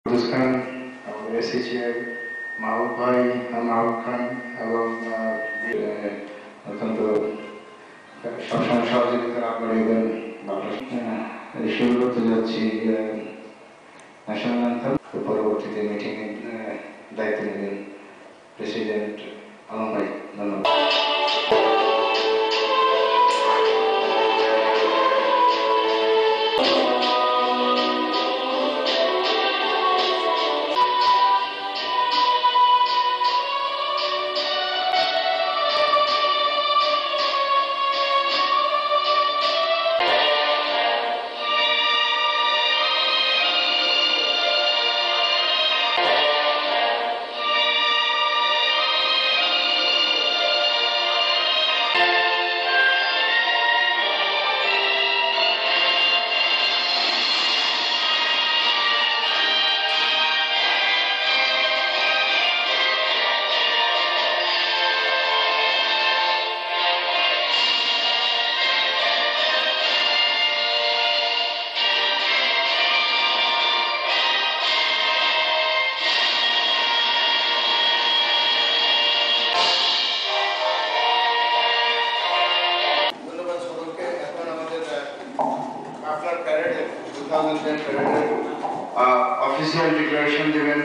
খান, আমাদের এসএসিআর মাহবুব ভাই, মাহবুব খান এবং অত্যন্ত সবসময় সহযোগিতা আপনাদের শুরু করতে যাচ্ছি ন্যাশনাল অ্যান্থেম। পরবর্তীতে মিটিং দায়িত্ব নেবেন প্রেসিডেন্ট আলম ভাই। ধন্যবাদ। অফিসিয়াল ডিক্লারেশন দেবেন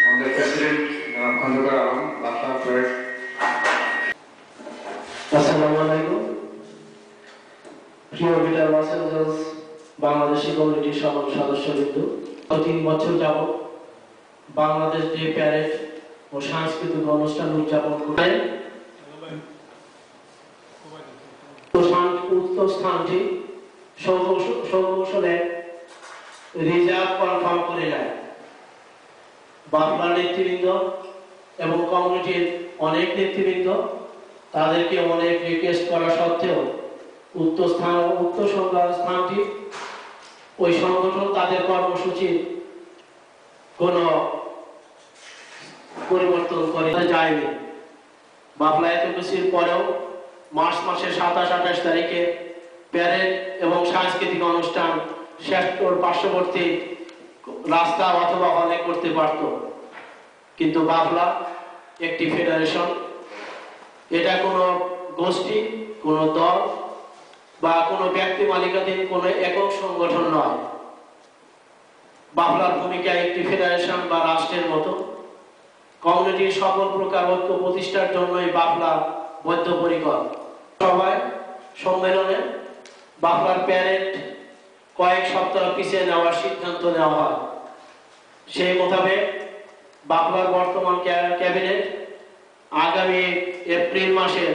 আমাদের প্রেসিডেন্ট খন্দকার আলম বাফলা প্যারেড। আসসালামু আলাইকুম। প্রিয় গ্রেটার লস অ্যাঞ্জেলস বাংলাদেশি কমিউনিটির সকল সদস্যবৃন্দ, ৩ বছর যাবত বাংলাদেশ ডে প্যারেড ও সাংস্কৃতিক অনুষ্ঠান উদযাপন করে উক্ত স্থানটি সৌকৌশলে রিজার্ভ কনফার্ম করে নেয়। বাংলার নেতৃবৃন্দ এবং কমিউনিটির অনেক নেতৃবৃন্দ তাদেরকে অনেক রিকোয়েস্ট করা সত্ত্বেও উক্ত স্থানটি ওই সংগঠন তাদের কর্মসূচির কোনো পরিবর্তন করে যায়নি। বাফলা এতকিছুর পরেও মার্চ মাসের ২৭-২৮ তারিখে প্যারেড এবং সাংস্কৃতিক অনুষ্ঠান শেষটোর পার্শ্ববর্তী রাস্তা অথবা হলে করতে পারত, কিন্তু বাফলা একটি ফেডারেশন, এটা কোনো গোষ্ঠী, কোনো দল বা কোনো ব্যক্তি মালিকাধীন কোনো একক সংগঠন নয়। বাফলার ভূমিকা একটি ফেডারেশন বা রাষ্ট্রের মতো। কমিউনিটির সকল প্রকার ঐক্য প্রতিষ্ঠার জন্যই বাফলা বদ্ধপরিকর। সভায় সম্মেলনে বাফলার প্যারেড কয়েক সপ্তাহ পিছিয়ে নেওয়ার সিদ্ধান্ত নেওয়া হয়। সেই মোতাবেক বাফলার বর্তমান ক্যাবিনেট আগামী এপ্রিল মাসের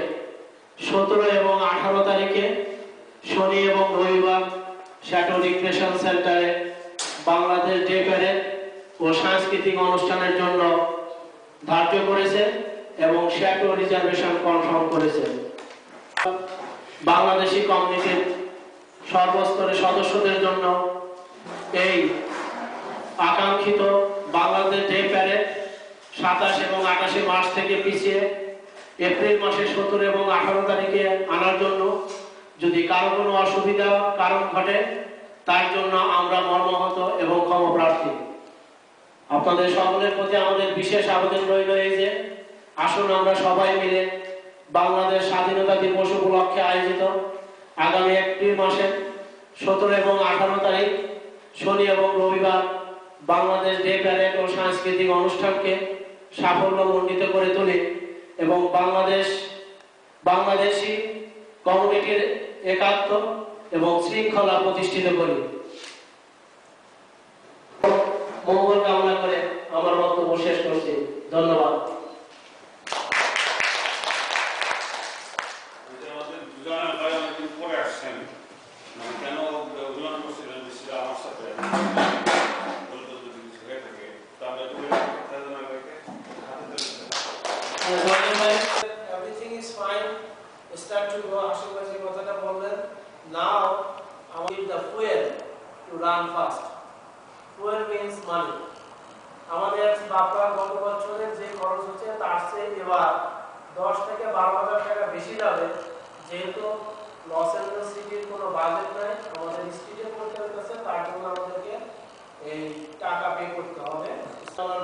১৭ এবং ১৮ তারিখে শনি এবং রবিবার শ্যাটো রিক্রিয়েশন সেন্টারে বাংলাদেশ ডে প্যারেড ও সাংস্কৃতিক অনুষ্ঠানের জন্য ধার্য করেছে এবং শ্যাটো রিজার্ভেশন কনফার্ম করেছে। বাংলাদেশি কমিউনিটির সর্বস্তরের সদস্যদের জন্য এই আকাঙ্ক্ষিত বাংলাদেশ ডে প্যারেড ২৭ এবং ২৮ মার্চ থেকে পিছিয়ে এপ্রিল মাসের ১৭ এবং ১৮ তারিখে আনার জন্য যদি কারো কোনো অসুবিধা কারণ ঘটে, তার জন্য আমরা মর্মাহত এবং ক্ষমাপ্রার্থী। আপনাদের সকলের প্রতি আমাদের বিশেষ আবেদন রইল এই যে আসুন আমরা সবাই মিলে বাংলাদেশ স্বাধীনতা দিবস উপলক্ষে আয়োজিত আগামী এপ্রিল মাসের ১৭ এবং ১৮ তারিখ শনি এবং রবিবার বাংলাদেশ ডে প্যারেড ও সাংস্কৃতিক অনুষ্ঠানকে সাফল্যমণ্ডিত করে তুলি এবং বাংলাদেশি কমিউনিটির একাত্ম এবং শৃঙ্খলা প্রতিষ্ঠিত করি। মঙ্গল কামনা করে আমার বক্তব্য শেষ করছি। ধন্যবাদ। Everything is fine. Start to go. আশেপাশে কথাটা বললেন। Now I need the fuel to run fast. Fuel means money. আমাদের বাপরা গত বছরের যে খরচ হচ্ছে তার চেয়ে এবার 10 থেকে 12,000 টাকা বেশি যাবে, যেহেতু লস অ্যাঞ্জেলস সিটির কোনো বাজেট নাই, আমাদের স্ট্রিটে করতে হইতেছে, তার জন্য আমাদেরকে এই টাকা পে করতে হবে।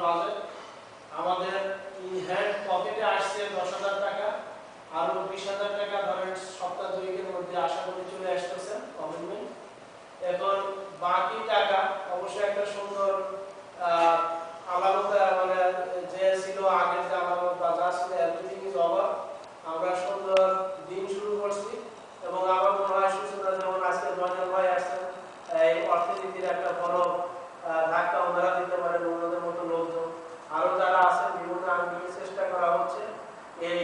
বাজেট আমাদের ইন হ্যান্ড পকেটে আসছে 10,000 টাকা, আরো 20,000 টাকা ধরেন সপ্তাহ দুয়েকের মধ্যে আশা করি চলে আসতেছে গভর্নমেন্ট। এখন বাকি টাকা অবশ্যই একটা সুন্দর আলামত, মানে যে ছিল আগের যে আলামত বা যা ছিল এভরিথিং ইজ ওভার। আমরা সুন্দর দিন শুরু করছি এবং আমার মনে হয় সূচনা যেমন আজকে জয়নাল ভাই আসছেন, এই অর্থনীতির একটা বড় ধাক্কা ওনারা দিতে পারেন, ওনাদের মতো লোকজন আরো যারা আছেন বিভিন্ন আঙ্গিকে চেষ্টা করা হচ্ছে। এই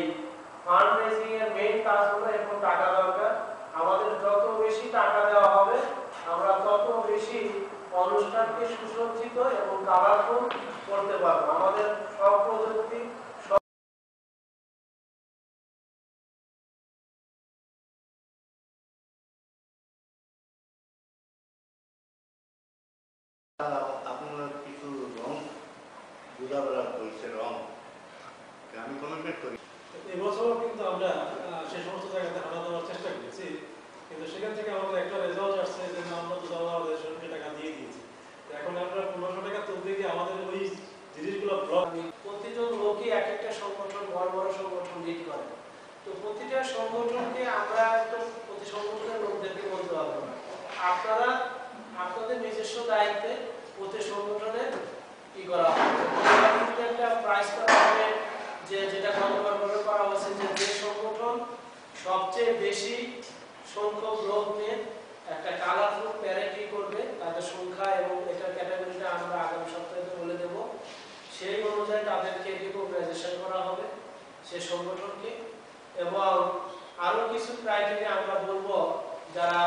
ফান্ড রেজিং এর মেইন কাজ হলো এখন টাকা দরকার। আমাদের যত বেশি টাকা দেওয়া হবে আমরা তত বেশি অনুষ্ঠানকে সুসজ্জিত এবং কালারফুল করতে পারবো। আমাদের সব প্রযুক্তি আপনারা কিছু রং বোঝাপড়া করেছে, রং আমি কমেন্ট করি। এবছরও কিন্তু আমরা সে সমস্ত জায়গাতে হানা দেওয়ার চেষ্টা করেছি, কিন্তু সেখান থেকে আমাদের একটা রেজাল্ট আসছে যে আমরা তো আমাদের 100 টাকা দিয়ে দিয়েছি। এখন আমরা 1500 টাকা তুলতে গিয়ে আমাদের ওই জিনিসগুলো ব্লক। প্রতিজন লোকই এক একটা সংগঠন, বড় বড় সংগঠন লিড করে। তো প্রতিটা সংগঠনকে আমরা তো প্রতি সংগঠনের লোকদেরকে বলতে পারবো না, আপনারা আপনাদের নিজস্ব দায়িত্বে প্রতি সংগঠনে কি করা হবে, একটা প্রাইস করা হবে যে যেটা গতবার করা হয়েছে যে সংগঠন সবচেয়ে বেশি সংখ্যক লোক নিয়ে একটা কালারফুল প্যারেডি করবে, তাদের সংখ্যা এবং এটার ক্যাটাগরিটা আমরা আগামী সপ্তাহে বলে দেব। সেই অনুযায়ী তাদেরকে রিকগনাইজেশন করা হবে সে সংগঠনকে, এবং আরো কিছু ক্রাইটেরিয়া আমরা বলবো যারা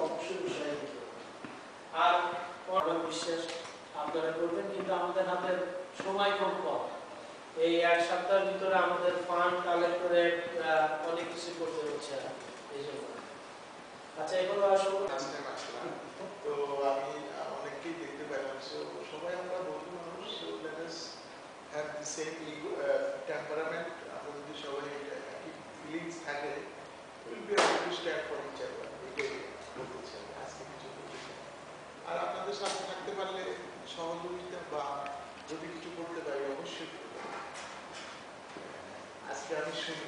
অবশ্যই বিষয় আর বিশ্বাস আপনারা করবেন, কিন্তু আমাদের হাতে সময় খুব কম। এই এক সপ্তাহের ভিতরে আমাদের ফান্ড কালেক্ট করে অনেক কিছু করতে হচ্ছে এই জন্য। আচ্ছা, এগুলো আসলে তো আমি অনেককেই দেখতে পেলাম, সবাই আমরা বন্ধু মানুষ, let us have the same temperament. আমরা যদি সবাই একই ফিলিংস থাকে, will be able to stand for each other. এটাই বলতে চাই, আজকে কিছু বলতে চাই। আর আপনাদের সাথে থাকতে পারলে সহযোগিতা বা যদি কিছু করতে পারি অবশ্যই করতে পারি। আজকে আমি শুনি